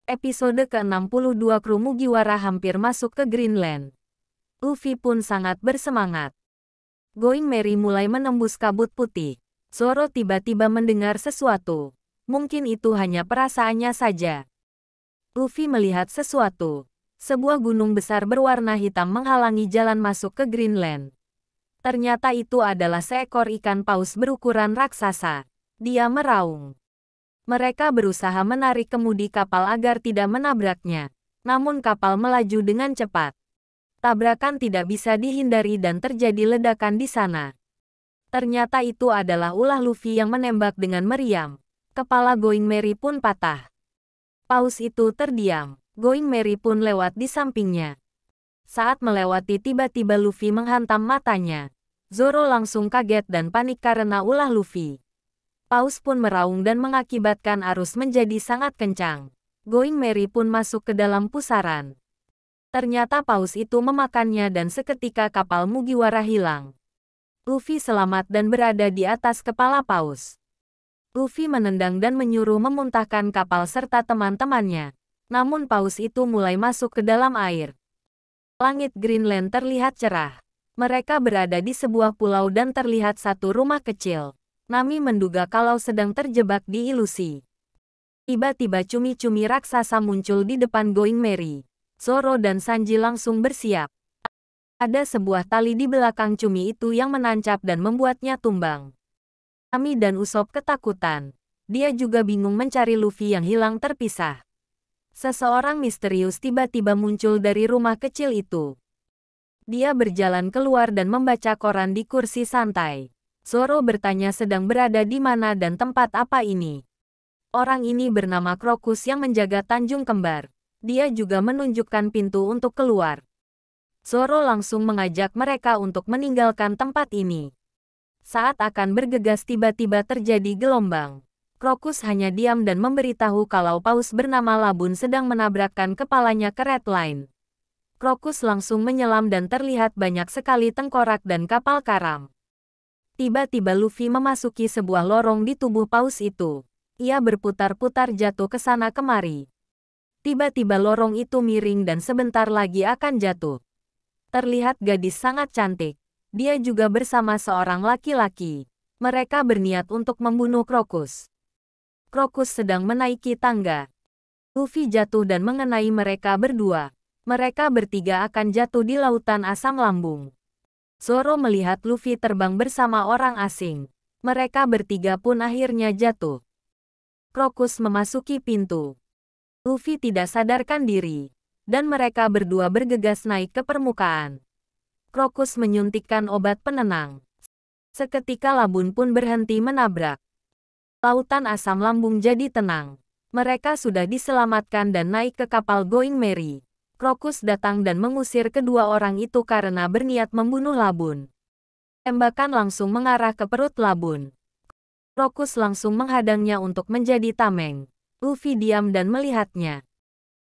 Episode ke-62 kru Mugiwara hampir masuk ke Greenland. Luffy pun sangat bersemangat. Going Merry mulai menembus kabut putih. Zoro tiba-tiba mendengar sesuatu. Mungkin itu hanya perasaannya saja. Luffy melihat sesuatu. Sebuah gunung besar berwarna hitam menghalangi jalan masuk ke Greenland. Ternyata itu adalah seekor ikan paus berukuran raksasa. Dia meraung. Mereka berusaha menarik kemudi kapal agar tidak menabraknya. Namun kapal melaju dengan cepat. Tabrakan tidak bisa dihindari dan terjadi ledakan di sana. Ternyata itu adalah ulah Luffy yang menembak dengan meriam. Kepala Going Merry pun patah. Paus itu terdiam. Going Merry pun lewat di sampingnya. Saat melewati tiba-tiba Luffy menghantam matanya. Zoro langsung kaget dan panik karena ulah Luffy. Paus pun meraung dan mengakibatkan arus menjadi sangat kencang. Going Merry pun masuk ke dalam pusaran. Ternyata paus itu memakannya dan seketika kapal Mugiwara hilang. Luffy selamat dan berada di atas kepala paus. Luffy menendang dan menyuruh memuntahkan kapal serta teman-temannya. Namun paus itu mulai masuk ke dalam air. Langit Greenland terlihat cerah. Mereka berada di sebuah pulau dan terlihat satu rumah kecil. Nami menduga kalau sedang terjebak di ilusi. Tiba-tiba cumi-cumi raksasa muncul di depan Going Merry. Zoro dan Sanji langsung bersiap. Ada sebuah tali di belakang cumi itu yang menancap dan membuatnya tumbang. Nami dan Usopp ketakutan. Dia juga bingung mencari Luffy yang hilang terpisah. Seseorang misterius tiba-tiba muncul dari rumah kecil itu. Dia berjalan keluar dan membaca koran di kursi santai. Zoro bertanya sedang berada di mana dan tempat apa ini. Orang ini bernama Crocus yang menjaga Tanjung Kembar. Dia juga menunjukkan pintu untuk keluar. Zoro langsung mengajak mereka untuk meninggalkan tempat ini. Saat akan bergegas tiba-tiba terjadi gelombang. Crocus hanya diam dan memberitahu kalau paus bernama Labun sedang menabrakkan kepalanya ke Red Line. Crocus langsung menyelam dan terlihat banyak sekali tengkorak dan kapal karam. Tiba-tiba Luffy memasuki sebuah lorong di tubuh paus itu. Ia berputar-putar jatuh ke sana kemari. Tiba-tiba lorong itu miring dan sebentar lagi akan jatuh. Terlihat gadis sangat cantik. Dia juga bersama seorang laki-laki. Mereka berniat untuk membunuh Crocus. Crocus sedang menaiki tangga. Luffy jatuh dan mengenai mereka berdua. Mereka bertiga akan jatuh di lautan asam lambung. Zoro melihat Luffy terbang bersama orang asing. Mereka bertiga pun akhirnya jatuh. Crocus memasuki pintu. Luffy tidak sadarkan diri. Dan mereka berdua bergegas naik ke permukaan. Crocus menyuntikkan obat penenang. Seketika Labun pun berhenti menabrak. Lautan asam lambung jadi tenang. Mereka sudah diselamatkan dan naik ke kapal Going Merry. Crocus datang dan mengusir kedua orang itu karena berniat membunuh Labun. Tembakan langsung mengarah ke perut Labun. Crocus langsung menghadangnya untuk menjadi tameng. Luffy diam dan melihatnya.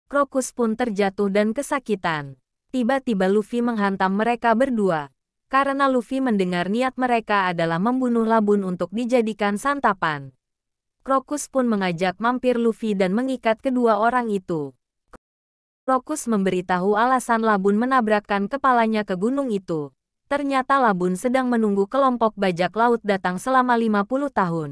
Crocus pun terjatuh dan kesakitan. Tiba-tiba Luffy menghantam mereka berdua. Karena Luffy mendengar niat mereka adalah membunuh Labun untuk dijadikan santapan. Crocus pun mengajak mampir Luffy dan mengikat kedua orang itu. Crocus memberitahu alasan Labun menabrakkan kepalanya ke gunung itu. Ternyata Labun sedang menunggu kelompok bajak laut datang selama 50 tahun.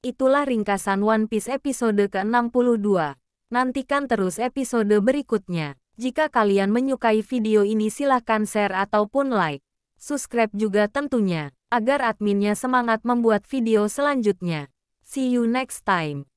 Itulah ringkasan One Piece episode ke-62. Nantikan terus episode berikutnya. Jika kalian menyukai video ini silahkan share ataupun like. Subscribe juga tentunya, agar adminnya semangat membuat video selanjutnya. See you next time.